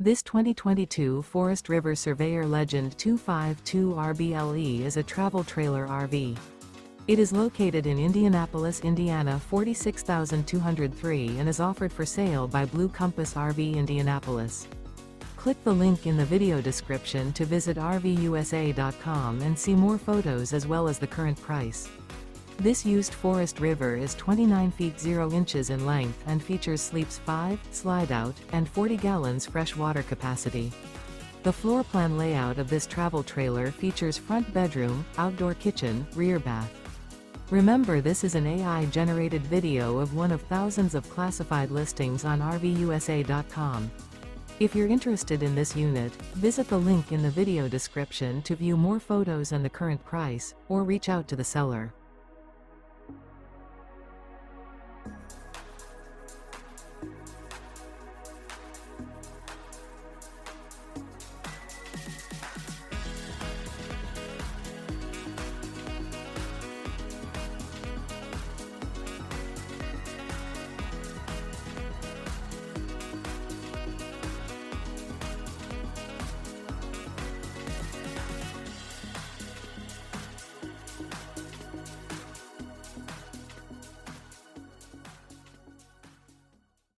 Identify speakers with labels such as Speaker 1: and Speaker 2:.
Speaker 1: This 2022 Forest River Surveyor Legend 252 RBLE is a travel trailer RV. It is located in Indianapolis, Indiana 46203 and is offered for sale by Blue Compass RV Indianapolis. Click the link in the video description to visit RVUSA.com and see more photos as well as the current price. This used Forest River is 29 feet 0 inches in length and features sleeps 5, Slideout, and 40 gallons fresh water capacity. The floor plan layout of this travel trailer features front bedroom, outdoor kitchen, rear bath. Remember, this is an AI-generated video of one of thousands of classified listings on RVUSA.com. If you're interested in this unit, visit the link in the video description to view more photos and the current price, or reach out to the seller.